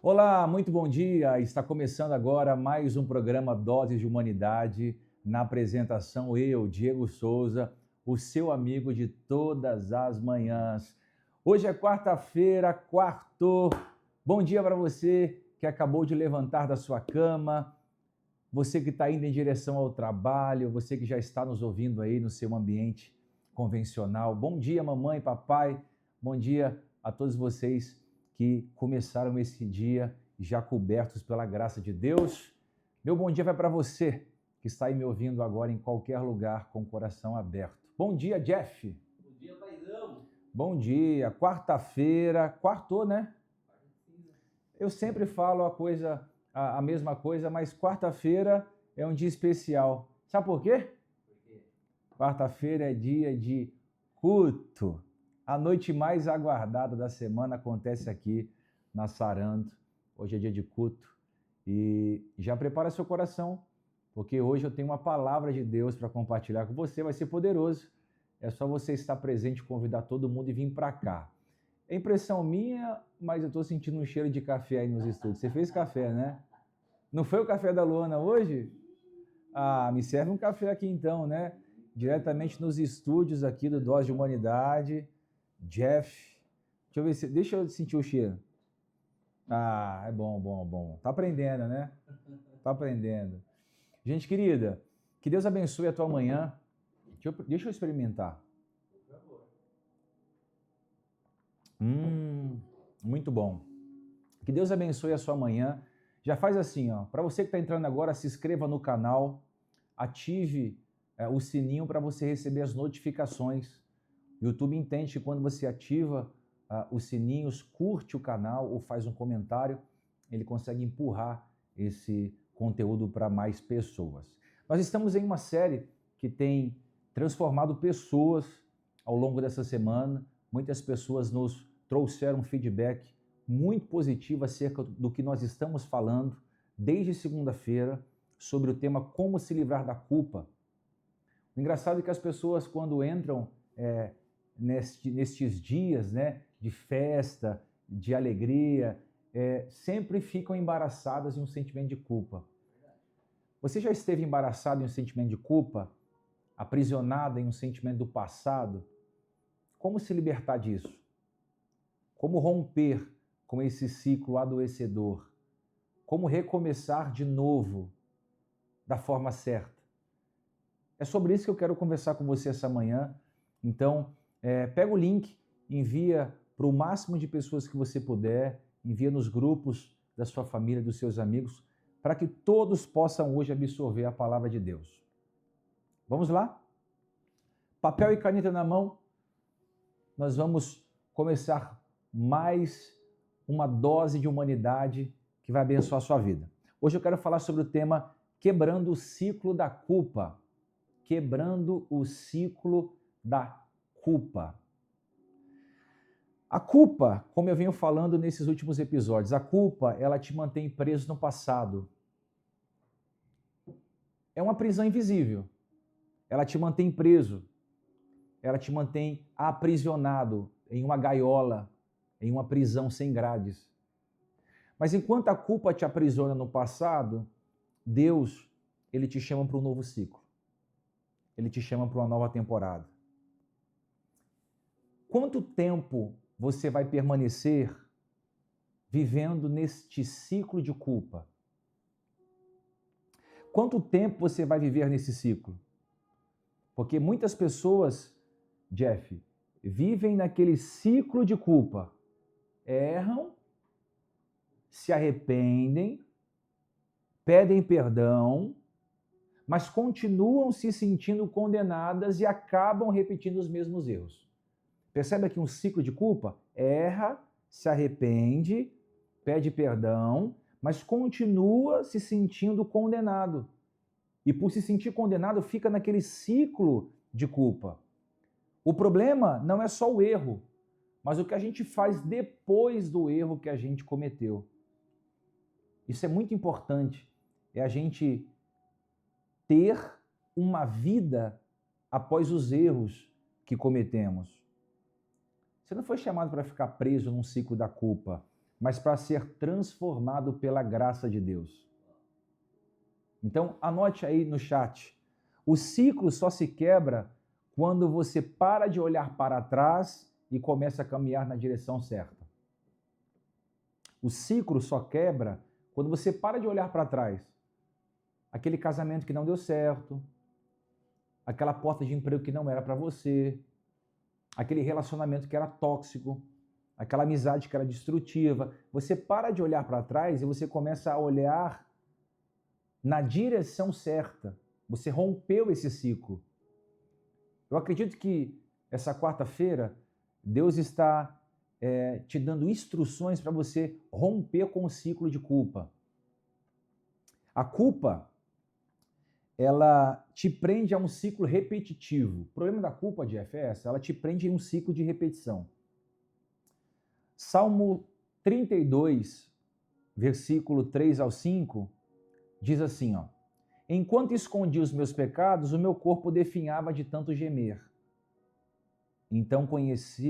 Olá, muito bom dia. Está começando agora mais um programa Doses de Humanidade. Na apresentação, eu, Diego Souza, o seu amigo de todas as manhãs. Hoje é quarta-feira, quarto. Bom dia para você que acabou de levantar da sua cama, você que está indo em direção ao trabalho, você que já está nos ouvindo aí no seu ambiente convencional. Bom dia, mamãe, papai. Bom dia a todos vocês que começaram esse dia já cobertos pela graça de Deus. Meu bom dia vai para você que está aí me ouvindo agora em qualquer lugar com o coração aberto. Bom dia, Jeff. Bom dia, paizão. Bom dia. Quarta-feira, quartou, né? Eu sempre falo a mesma coisa, mas quarta-feira é um dia especial. Sabe por quê? Por quê? Quarta-feira é dia de culto. A noite mais aguardada da semana acontece aqui na Sarando. Hoje é dia de culto. E já prepara seu coração, porque hoje eu tenho uma palavra de Deus para compartilhar com você. Vai ser poderoso. É só você estar presente, convidar todo mundo e vir para cá. É impressão minha, mas eu estou sentindo um cheiro de café aí nos estúdios. Você fez café, né? Não foi o café da Luana hoje? Ah, me serve um café aqui então, né? Diretamente nos estúdios aqui do Dose de Humanidade. Jeff. Deixa eu sentir o cheiro. Ah, é bom, bom, bom. Tá aprendendo, né? Tá aprendendo. Gente querida, que Deus abençoe a tua manhã. Deixa eu experimentar. Por favor. Muito bom. Que Deus abençoe a sua manhã. Já faz assim, ó. Para você que está entrando agora, se inscreva no canal, ative o sininho para você receber as notificações. O YouTube entende que quando você ativa os sininhos, curte o canal ou faz um comentário, ele consegue empurrar esse conteúdo para mais pessoas. Nós estamos em uma série que tem transformado pessoas ao longo dessa semana. Muitas pessoas nos trouxeram feedback muito positivo acerca do que nós estamos falando desde segunda-feira sobre o tema como se livrar da culpa. O engraçado é que as pessoas, quando entram nestes dias, né, de festa, de alegria, sempre ficam embaraçadas em um sentimento de culpa. Você já esteve embaraçado em um sentimento de culpa? Aprisionada em um sentimento do passado? Como se libertar disso? Como romper com esse ciclo adoecedor? Como recomeçar de novo da forma certa? É sobre isso que eu quero conversar com você essa manhã. Então, pega o link, envia para o máximo de pessoas que você puder, envia nos grupos da sua família, dos seus amigos, para que todos possam hoje absorver a palavra de Deus. Vamos lá? Papel e caneta na mão, nós vamos começar mais uma dose de humanidade que vai abençoar a sua vida. Hoje eu quero falar sobre o tema quebrando o ciclo da culpa. Quebrando o ciclo da culpa. A culpa, como eu venho falando nesses últimos episódios, a culpa, ela te mantém preso no passado. É uma prisão invisível. Ela te mantém preso. Ela te mantém aprisionado em uma gaiola, em uma prisão sem grades. Mas enquanto a culpa te aprisiona no passado, Deus, ele te chama para um novo ciclo. Ele te chama para uma nova temporada. Quanto tempo você vai permanecer vivendo neste ciclo de culpa? Quanto tempo você vai viver nesse ciclo? Porque muitas pessoas, Jeff, vivem naquele ciclo de culpa. Erram, se arrependem, pedem perdão, mas continuam se sentindo condenadas e acabam repetindo os mesmos erros. Percebe aqui um ciclo de culpa? Erra, se arrepende, pede perdão, mas continua se sentindo condenado. E por se sentir condenado, fica naquele ciclo de culpa. O problema não é só o erro, mas o que a gente faz depois do erro que a gente cometeu. Isso é muito importante. É a gente ter uma vida após os erros que cometemos. Você não foi chamado para ficar preso num ciclo da culpa. mas para ser transformado pela graça de Deus. Então, anote aí no chat. O ciclo só se quebra quando você para de olhar para trás e começa a caminhar na direção certa. O ciclo só quebra quando você para de olhar para trás. Aquele casamento que não deu certo, aquela porta de emprego que não era para você, aquele relacionamento que era tóxico, aquela amizade que era destrutiva. Você para de olhar para trás e você começa a olhar na direção certa. Você rompeu esse ciclo. Eu acredito que essa quarta-feira Deus está te dando instruções para você romper com o ciclo de culpa. A culpa, ela te prende a um ciclo repetitivo. O problema da culpa, Jeff, é essa, ela te prende em um ciclo de repetição. Salmo 32, versículo 3 ao 5, diz assim, ó: enquanto escondi os meus pecados, o meu corpo definhava de tanto gemer. Então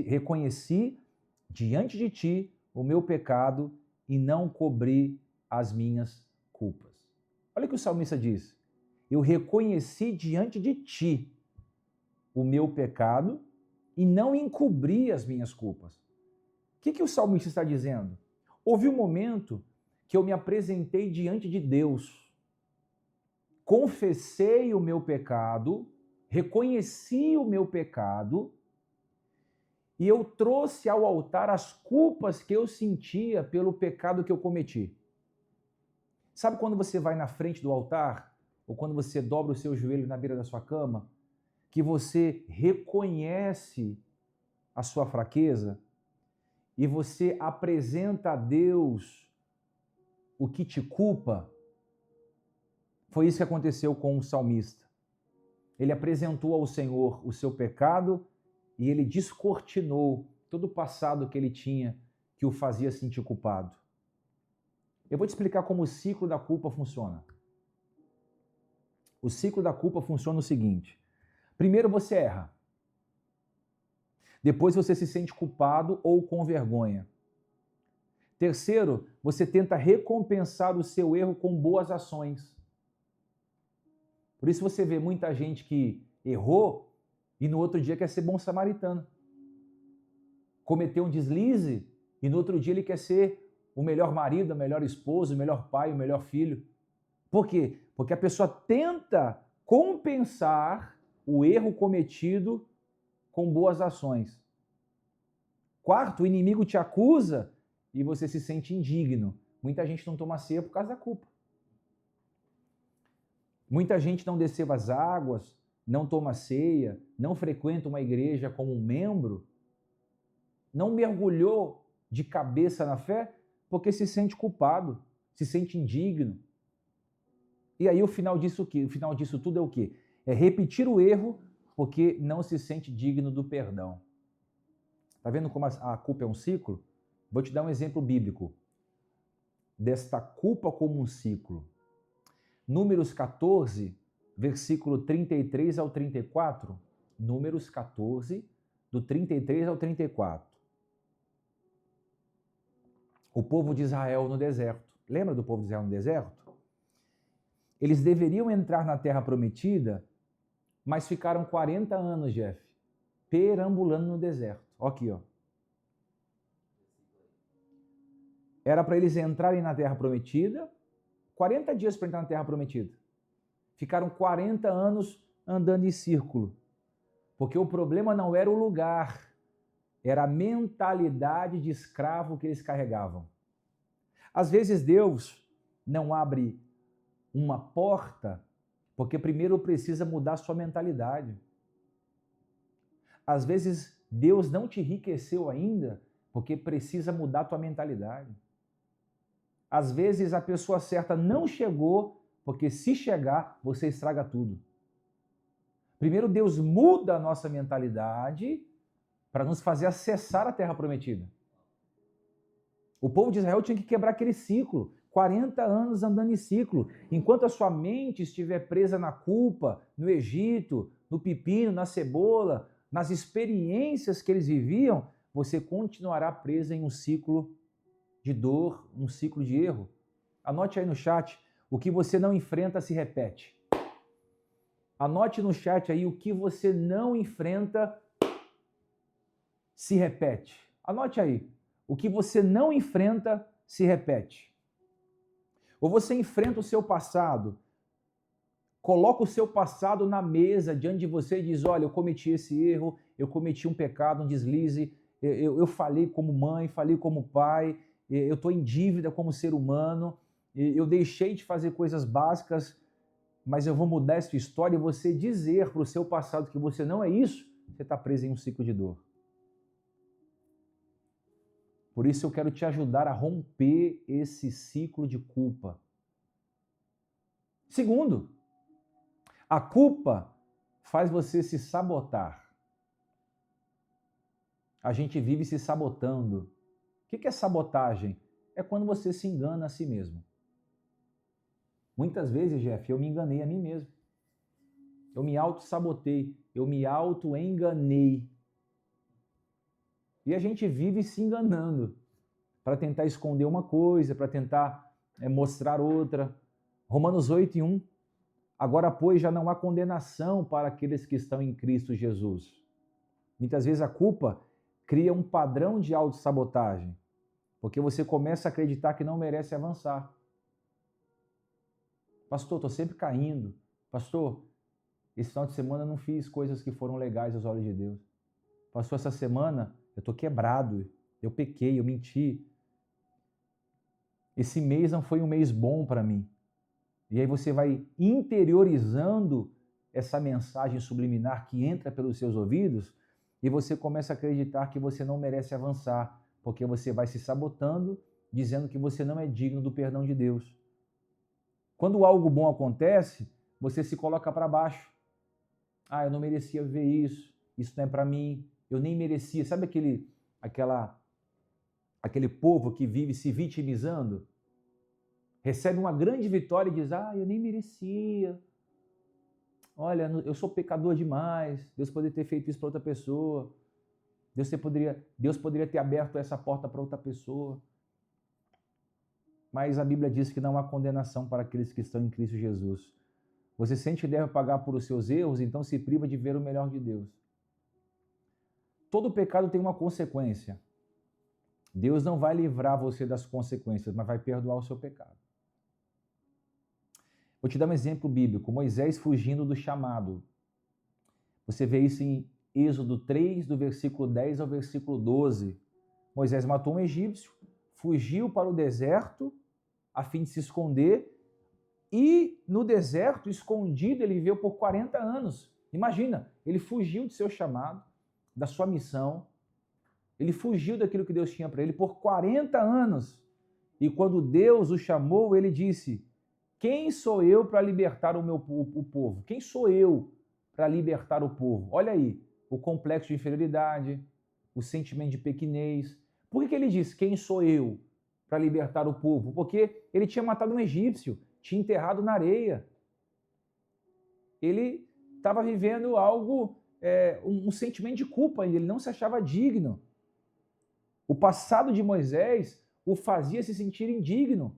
reconheci diante de ti o meu pecado e não cobri as minhas culpas. Olha o que o salmista diz. Eu reconheci diante de ti o meu pecado e não encobri as minhas culpas. O que o salmista está dizendo? Houve um momento que eu me apresentei diante de Deus, confessei o meu pecado, reconheci o meu pecado e eu trouxe ao altar as culpas que eu sentia pelo pecado que eu cometi. Sabe quando você vai na frente do altar, ou quando você dobra o seu joelho na beira da sua cama, que você reconhece a sua fraqueza e você apresenta a Deus o que te culpa? Foi isso que aconteceu com o salmista. Ele apresentou ao Senhor o seu pecado e ele descortinou todo o passado que ele tinha que o fazia sentir culpado. Eu vou te explicar como o ciclo da culpa funciona. O ciclo da culpa funciona o seguinte: primeiro você erra. Depois você se sente culpado ou com vergonha. Terceiro, você tenta recompensar o seu erro com boas ações. Por isso você vê muita gente que errou e no outro dia quer ser bom samaritano. Cometeu um deslize e no outro dia ele quer ser o melhor marido, a melhor esposa, o melhor pai, o melhor filho. Por quê? Porque a pessoa tenta compensar o erro cometido com boas ações. Quarto, o inimigo te acusa e você se sente indigno. Muita gente não toma ceia por causa da culpa. Muita gente não desceu as águas, não toma ceia, não frequenta uma igreja como um membro, não mergulhou de cabeça na fé porque se sente culpado, se sente indigno. E aí o final disso tudo é o quê? É repetir o erro porque não se sente digno do perdão. Tá vendo como a culpa é um ciclo? Vou te dar um exemplo bíblico desta culpa como um ciclo. Números 14, versículo 33 ao 34. Números 14, do 33 ao 34. O povo de Israel no deserto. Lembra do povo de Israel no deserto? Eles deveriam entrar na terra prometida, mas ficaram 40 anos, Jeff, perambulando no deserto. Aqui, ó. Era para eles entrarem na terra prometida, 40 dias para entrar na terra prometida. Ficaram 40 anos andando em círculo. Porque o problema não era o lugar, era a mentalidade de escravo que eles carregavam. Às vezes Deus não abre uma porta porque primeiro precisa mudar sua mentalidade. Às vezes Deus não te enriqueceu ainda porque precisa mudar tua mentalidade. Às vezes a pessoa certa não chegou porque se chegar, você estraga tudo. Primeiro Deus muda a nossa mentalidade para nos fazer acessar a terra prometida. O povo de Israel tinha que quebrar aquele ciclo, 40 anos andando em ciclo. Enquanto a sua mente estiver presa na culpa, no Egito, no pepino, na cebola, nas experiências que eles viviam, você continuará preso em um ciclo de dor, um ciclo de erro. Anote aí no chat, o que você não enfrenta se repete. Anote no chat aí, o que você não enfrenta se repete. Anote aí, o que você não enfrenta se repete. Ou você enfrenta o seu passado, coloca o seu passado na mesa diante de você e diz, olha, eu cometi esse erro, eu cometi um pecado, um deslize, eu falei como mãe, falei como pai, eu estou em dívida como ser humano, eu deixei de fazer coisas básicas, mas eu vou mudar essa história, e você dizer para o seu passado que você não é isso, você está preso em um ciclo de dor. Por isso eu quero te ajudar a romper esse ciclo de culpa. Segundo, a culpa faz você se sabotar. A gente vive se sabotando. O que é sabotagem? É quando você se engana a si mesmo. Muitas vezes, Jeff, eu me enganei a mim mesmo. Eu me auto-sabotei, eu me auto-enganei. E a gente vive se enganando para tentar esconder uma coisa, para tentar mostrar outra. Romanos 8:1. Agora, pois, já não há condenação para aqueles que estão em Cristo Jesus. Muitas vezes a culpa cria um padrão de autossabotagem, porque você começa a acreditar que não merece avançar. Pastor, estou sempre caindo. Pastor, esse final de semana eu não fiz coisas que foram legais aos olhos de Deus. Pastor, essa semana eu estou quebrado, eu pequei, eu menti. Esse mês não foi um mês bom para mim. E aí você vai interiorizando essa mensagem subliminar que entra pelos seus ouvidos e você começa a acreditar que você não merece avançar, porque você vai se sabotando, dizendo que você não é digno do perdão de Deus. Quando algo bom acontece, você se coloca para baixo. Ah, eu não merecia ver isso, isso não é para mim, eu nem merecia. Sabe aquele povo que vive se vitimizando? Recebe uma grande vitória e diz, ah, eu nem merecia. Olha, eu sou pecador demais, Deus poderia ter feito isso para outra pessoa. Deus poderia ter aberto essa porta para outra pessoa. Mas a Bíblia diz que não há condenação para aqueles que estão em Cristo Jesus. Você sente que deve pagar por os seus erros, então se priva de ver o melhor de Deus. Todo pecado tem uma consequência. Deus não vai livrar você das consequências, mas vai perdoar o seu pecado. Vou te dar um exemplo bíblico. Moisés fugindo do chamado. Você vê isso em Êxodo 3, do versículo 10 ao versículo 12. Moisés matou um egípcio, fugiu para o deserto a fim de se esconder e no deserto, escondido, ele viveu por 40 anos. Imagina, ele fugiu do seu chamado, da sua missão, ele fugiu daquilo que Deus tinha para ele por 40 anos. E quando Deus o chamou, ele disse, quem sou eu para libertar o povo? Quem sou eu para libertar o povo? Olha aí, o complexo de inferioridade, o sentimento de pequenez. Por que ele disse, quem sou eu para libertar o povo? Porque ele tinha matado um egípcio, tinha enterrado na areia. Ele estava vivendo algo, um sentimento de culpa, ele não se achava digno. O passado de Moisés o fazia se sentir indigno.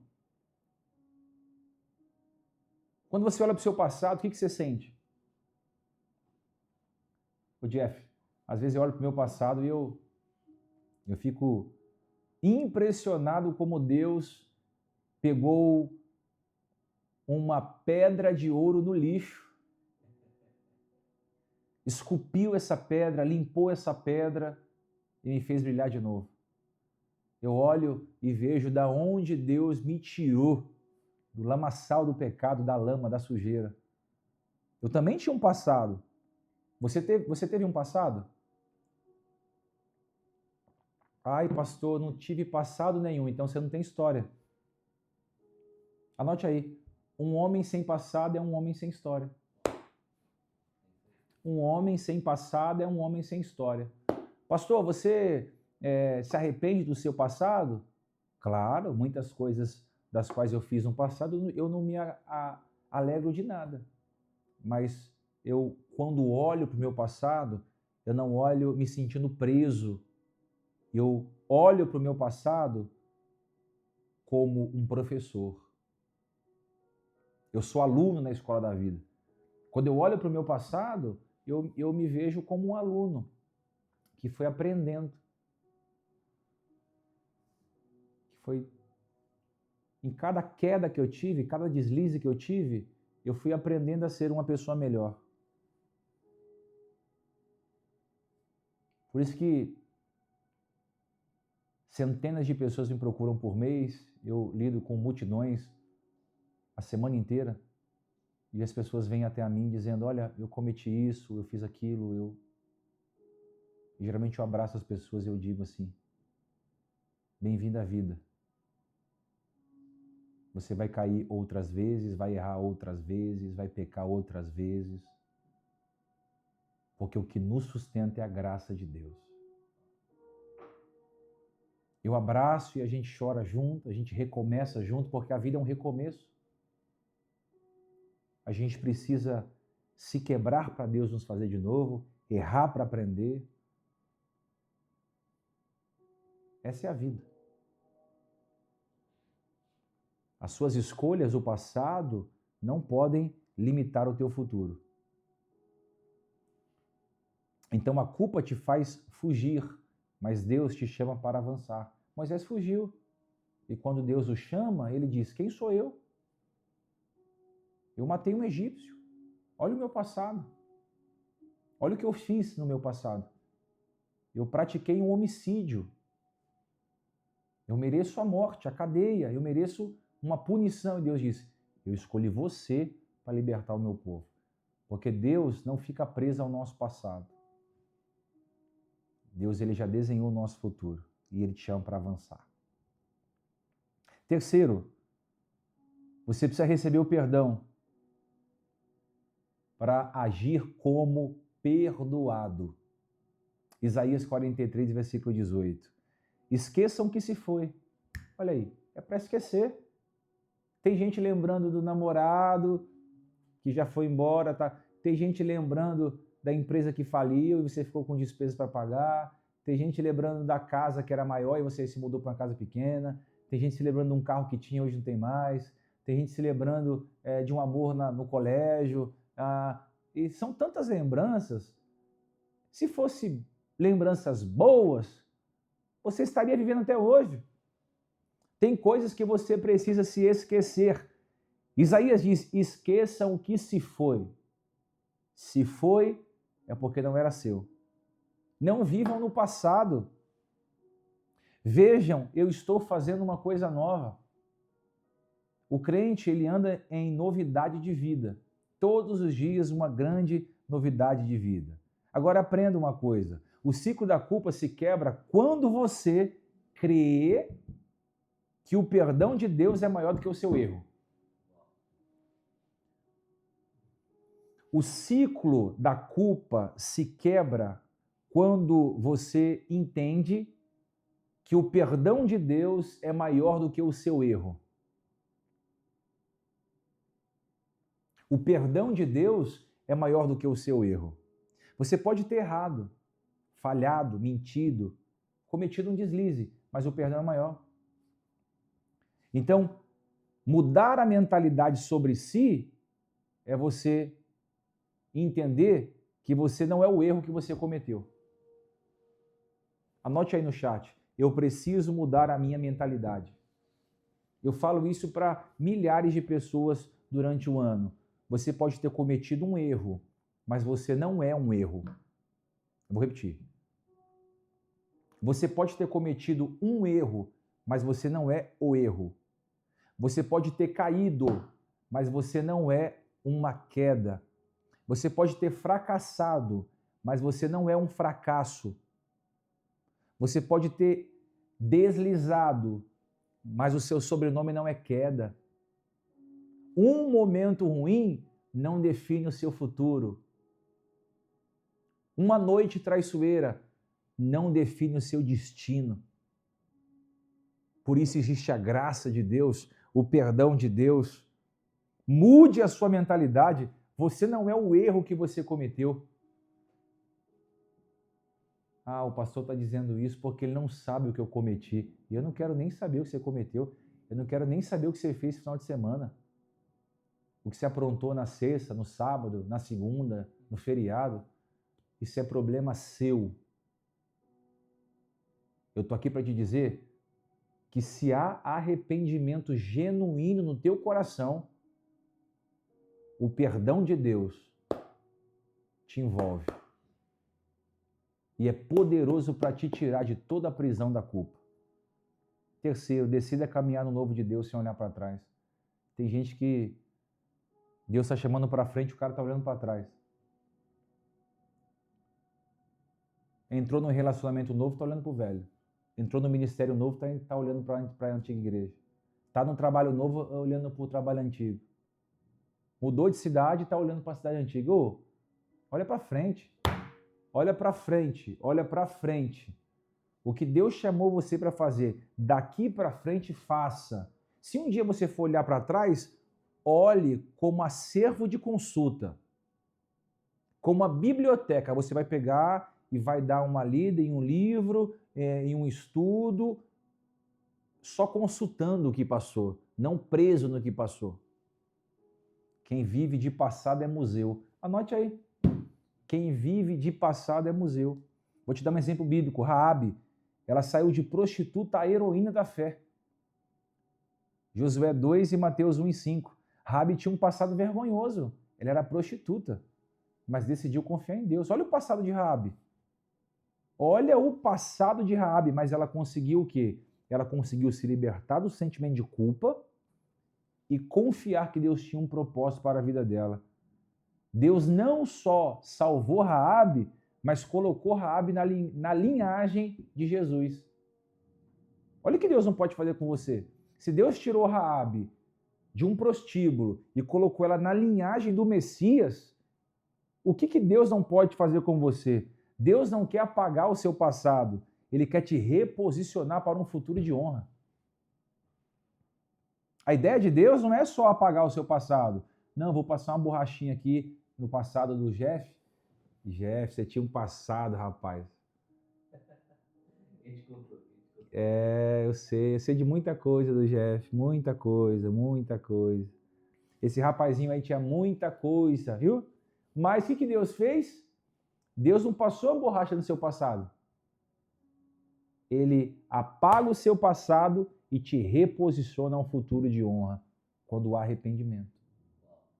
Quando você olha para o seu passado, o que você sente? O Jeff, às vezes eu olho para o meu passado e eu fico impressionado como Deus pegou uma pedra de ouro no lixo, esculpiu essa pedra, limpou essa pedra e me fez brilhar de novo. Eu olho e vejo da onde Deus me tirou, do lamaçal do pecado, da lama, da sujeira. Eu também tinha um passado. Você teve um passado? Ai, pastor, não tive passado nenhum, então você não tem história. Anote aí. Um homem sem passado é um homem sem história. Um homem sem passado é um homem sem história. Pastor, você se arrepende do seu passado? Claro, muitas coisas das quais eu fiz no passado, eu não me alegro de nada. Mas eu, quando olho para o meu passado, eu não olho me sentindo preso. Eu olho para o meu passado como um professor. Eu sou aluno na escola da vida. Quando eu olho para o meu passado, eu me vejo como um aluno que foi aprendendo. Que foi em cada queda que eu tive, cada deslize que eu tive, eu fui aprendendo a ser uma pessoa melhor. Por isso que centenas de pessoas me procuram por mês, eu lido com multidões a semana inteira, e as pessoas vêm até a mim dizendo, olha, eu cometi isso, eu fiz aquilo, E geralmente eu abraço as pessoas e eu digo assim, bem-vindo à vida. Você vai cair outras vezes, vai errar outras vezes, vai pecar outras vezes, porque o que nos sustenta é a graça de Deus. Eu abraço e a gente chora junto, a gente recomeça junto, porque a vida é um recomeço. A gente precisa se quebrar para Deus nos fazer de novo, errar para aprender. Essa é a vida. As suas escolhas, o passado, não podem limitar o teu futuro. Então a culpa te faz fugir, mas Deus te chama para avançar. Moisés fugiu. E quando Deus o chama, ele diz, quem sou eu? Eu matei um egípcio. Olha o meu passado. Olha o que eu fiz no meu passado. Eu pratiquei um homicídio. Eu mereço a morte, a cadeia. Eu mereço uma punição. E Deus diz, eu escolhi você para libertar o meu povo. Porque Deus não fica preso ao nosso passado. Deus ele já desenhou o nosso futuro. E Ele te chama para avançar. Terceiro, você precisa receber o perdão para agir como perdoado. Isaías 43, versículo 18. Esqueçam que se foi. Olha aí, é para esquecer. Tem gente lembrando do namorado que já foi embora, tá? Tem gente lembrando da empresa que faliu e você ficou com despesas para pagar. Tem gente lembrando da casa que era maior e você se mudou para uma casa pequena. Tem gente se lembrando de um carro que tinha, hoje não tem mais. Tem gente se lembrando de um amor no colégio. E são tantas lembranças. Se fosse lembranças boas, você estaria vivendo até hoje. Tem coisas que você precisa se esquecer. Isaías diz, esqueçam o que se foi. Se foi, é porque não era seu. Não vivam no passado. Vejam, eu estou fazendo uma coisa nova. O crente, ele anda em novidade de vida. Todos os dias uma grande novidade de vida. Agora aprenda uma coisa. O ciclo da culpa se quebra quando você crê que o perdão de Deus é maior do que o seu erro. O ciclo da culpa se quebra quando você entende que o perdão de Deus é maior do que o seu erro. O perdão de Deus é maior do que o seu erro. Você pode ter errado, falhado, mentido, cometido um deslize, mas o perdão é maior. Então, mudar a mentalidade sobre si é você entender que você não é o erro que você cometeu. Anote aí no chat. Eu preciso mudar a minha mentalidade. Eu falo isso para milhares de pessoas durante o ano. Você pode ter cometido um erro, mas você não é um erro. Eu vou repetir. Você pode ter cometido um erro, mas você não é o erro. Você pode ter caído, mas você não é uma queda. Você pode ter fracassado, mas você não é um fracasso. Você pode ter deslizado, mas o seu sobrenome não é queda. Um momento ruim não define o seu futuro. Uma noite traiçoeira não define o seu destino. Por isso existe a graça de Deus, o perdão de Deus. Mude a sua mentalidade. Você não é o erro que você cometeu. O pastor está dizendo isso porque ele não sabe o que eu cometi. E eu não quero nem saber o que você cometeu. Eu não quero nem saber o que você fez no final de semana. O que você aprontou na sexta, no sábado, na segunda, no feriado. Isso é problema seu. Eu estou aqui para te dizer que se há arrependimento genuíno no teu coração, o perdão de Deus te envolve. E é poderoso para te tirar de toda a prisão da culpa. Terceiro, decida caminhar no novo de Deus sem olhar para trás. Tem gente que Deus está chamando para frente, o cara está olhando para trás. Entrou num relacionamento novo, está olhando para o velho. Entrou no ministério novo, está olhando para a antiga igreja. Está no trabalho novo, olhando para o trabalho antigo. Mudou de cidade, está olhando para a cidade antiga. Ô, olha para frente. Olha para frente. Olha para frente. O que Deus chamou você para fazer, daqui para frente, faça. Se um dia você for olhar para trás, olhe como acervo de consulta. Como a biblioteca, você vai pegar e vai dar uma lida em um livro, em um estudo, só consultando o que passou, não preso no que passou. Quem vive de passado é museu. Anote aí. Quem vive de passado é museu. Vou te dar um exemplo bíblico. Raabe, ela saiu de prostituta a heroína da fé. Josué 2 e Mateus 1:5. Raabe tinha um passado vergonhoso. Ela era prostituta, mas decidiu confiar em Deus. Olha o passado de Raabe. Olha o passado de Raabe, mas ela conseguiu o quê? Ela conseguiu se libertar do sentimento de culpa e confiar que Deus tinha um propósito para a vida dela. Deus não só salvou Raabe, mas colocou Raabe na linhagem de Jesus. Olha o que Deus não pode fazer com você. Se Deus tirou Raabe de um prostíbulo e colocou ela na linhagem do Messias, o que Deus não pode fazer com você? Deus não quer apagar o seu passado. Ele quer te reposicionar para um futuro de honra. A ideia de Deus não é só apagar o seu passado. Não, vou passar uma borrachinha aqui no passado do Jeff. Jeff, você tinha um passado, rapaz. Eu sei de muita coisa do Jeff, muita coisa. Esse rapazinho aí tinha muita coisa, viu? Mas o que Deus fez? Deus não passou a borracha no seu passado. Ele apaga o seu passado e te reposiciona a um futuro de honra quando há arrependimento.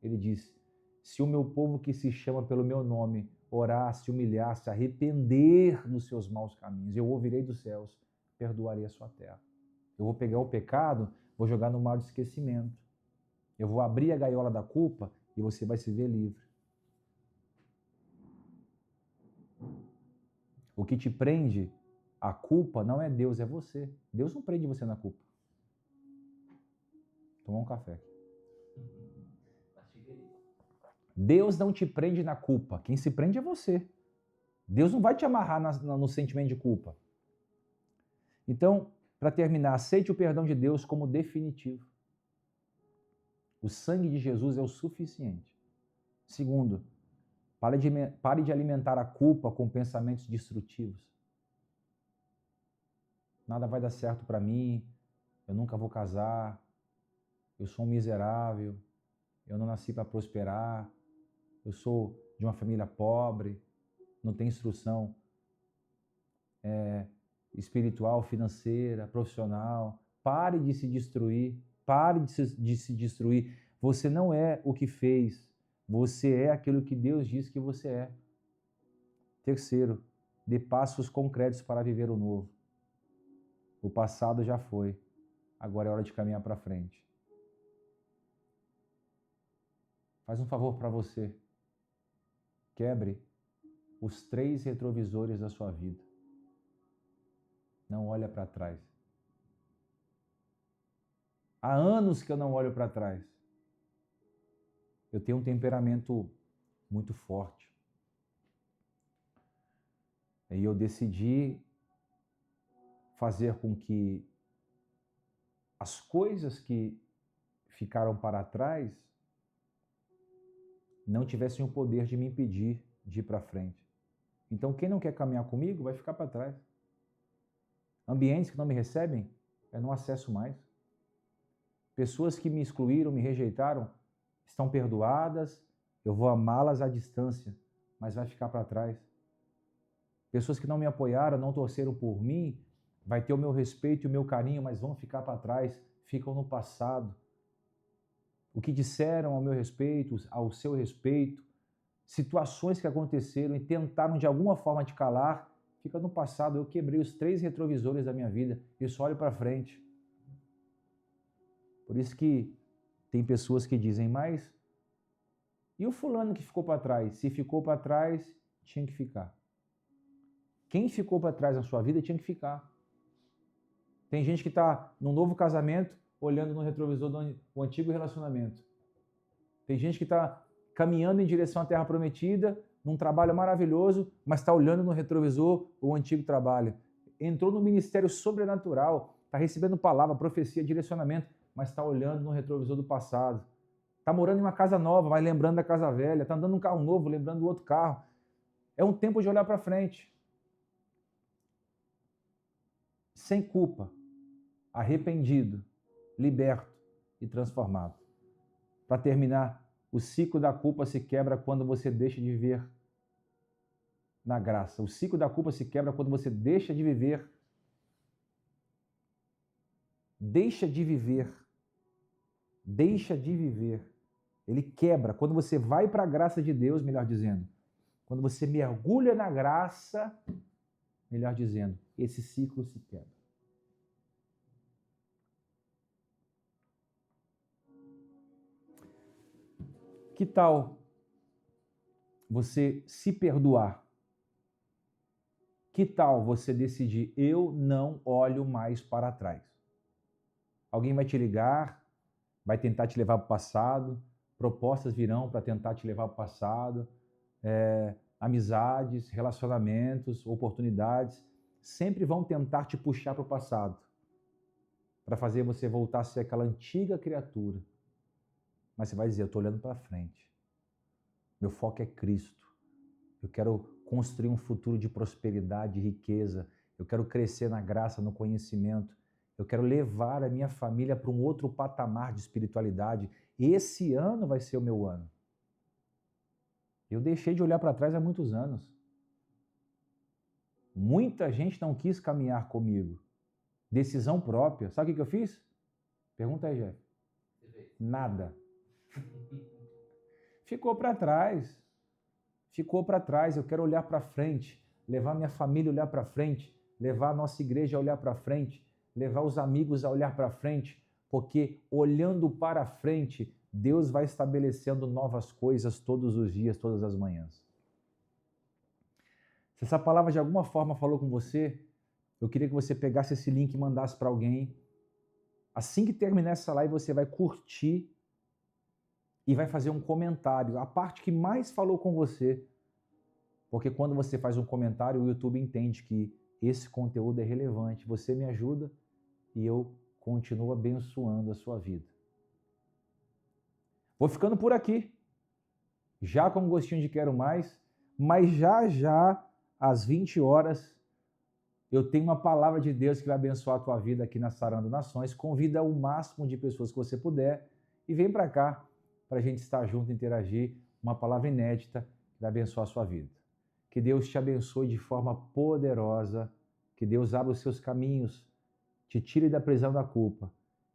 Ele diz: se o meu povo que se chama pelo meu nome orar, se humilhar, se arrepender dos seus maus caminhos, eu ouvirei dos céus, perdoarei a sua terra. Eu vou pegar o pecado, vou jogar no mar do esquecimento. Eu vou abrir a gaiola da culpa e você vai se ver livre. O que te prende à culpa não é Deus, é você. Deus não prende você na culpa. Tomar um café. Deus não te prende na culpa. Quem se prende é você. Deus não vai te amarrar no sentimento de culpa. Então, para terminar, aceite o perdão de Deus como definitivo. O sangue de Jesus é o suficiente. Segundo, pare de alimentar a culpa com pensamentos destrutivos. Nada vai dar certo para mim, eu nunca vou casar, eu sou um miserável, eu não nasci para prosperar, eu sou de uma família pobre, não tenho instrução espiritual, financeira, profissional. Pare de se destruir, pare de se destruir. Você não é o que fez, você é aquilo que Deus diz que você é. Terceiro, dê passos concretos para viver o novo. O passado já foi, agora é hora de caminhar para frente. Faz um favor para você. Quebre os 3 retrovisores da sua vida. Não olha para trás. Há anos que eu não olho para trás. Eu tenho um temperamento muito forte. E eu decidi fazer com que as coisas que ficaram para trás não tivessem o poder de me impedir de ir para frente. Então, quem não quer caminhar comigo vai ficar para trás. Ambientes que não me recebem, eu não acesso mais. Pessoas que me excluíram, me rejeitaram, estão perdoadas, eu vou amá-las à distância, mas vai ficar para trás. Pessoas que não me apoiaram, não torceram por mim, vai ter o meu respeito e o meu carinho, mas vão ficar para trás, ficam no passado. O que disseram ao meu respeito, ao seu respeito, situações que aconteceram e tentaram de alguma forma te calar, fica no passado. Eu quebrei os 3 retrovisores da minha vida e só olho para frente. Por isso que tem pessoas que dizem, mas e o fulano que ficou para trás? Se ficou para trás, tinha que ficar. Quem ficou para trás na sua vida tinha que ficar. Tem gente que está num novo casamento, olhando no retrovisor do antigo relacionamento. Tem gente que está caminhando em direção à Terra Prometida, num trabalho maravilhoso, mas está olhando no retrovisor o antigo trabalho. Entrou no ministério sobrenatural, está recebendo palavra, profecia, direcionamento, mas está olhando no retrovisor do passado. Está morando em uma casa nova, mas lembrando da casa velha. Está andando num carro novo, lembrando do outro carro. É um tempo de olhar para frente. Sem culpa, arrependido, liberto e transformado. Para terminar, o ciclo da culpa se quebra quando você deixa de viver na graça. O ciclo da culpa se quebra quando você deixa de viver. Deixa de viver. Deixa de viver. Ele quebra quando você vai para a graça de Deus, melhor dizendo. Quando você mergulha na graça, melhor dizendo, esse ciclo se quebra. Que tal você se perdoar? Que tal você decidir, eu não olho mais para trás? Alguém vai te ligar, vai tentar te levar para o passado, propostas virão para tentar te levar para o passado, amizades, relacionamentos, oportunidades, sempre vão tentar te puxar para o passado, para fazer você voltar a ser aquela antiga criatura. Mas você vai dizer, eu estou olhando para frente. Meu foco é Cristo. Eu quero construir um futuro de prosperidade e riqueza. Eu quero crescer na graça, no conhecimento. Eu quero levar a minha família para um outro patamar de espiritualidade. Esse ano vai ser o meu ano. Eu deixei de olhar para trás há muitos anos. Muita gente não quis caminhar comigo. Decisão própria. Sabe o que eu fiz? Pergunta aí, Jeff. Nada. Ficou para trás. Ficou para trás. Eu quero olhar para frente, levar minha família a olhar para frente, levar a nossa igreja a olhar para frente, levar os amigos a olhar para frente, porque olhando para frente, Deus vai estabelecendo novas coisas todos os dias, todas as manhãs. Se essa palavra de alguma forma falou com você, eu queria que você pegasse esse link e mandasse para alguém. Assim que terminar essa live, você vai curtir e vai fazer um comentário, a parte que mais falou com você. Porque quando você faz um comentário, o YouTube entende que esse conteúdo é relevante. Você me ajuda e eu continuo abençoando a sua vida. Vou ficando por aqui, já com um gostinho de quero mais, mas já às 20 horas eu tenho uma palavra de Deus que vai abençoar a tua vida aqui na Sarando Nações. Convida o máximo de pessoas que você puder e vem para cá para a gente estar junto e interagir. Uma palavra inédita que vai abençoar a sua vida. Que Deus te abençoe de forma poderosa, que Deus abra os seus caminhos, te tire da prisão da culpa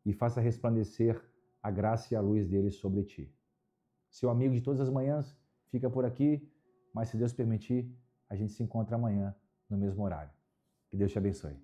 e faça resplandecer a graça e a luz dele sobre ti. Seu amigo de todas as manhãs fica por aqui, mas se Deus permitir, a gente se encontra amanhã no mesmo horário. Que Deus te abençoe.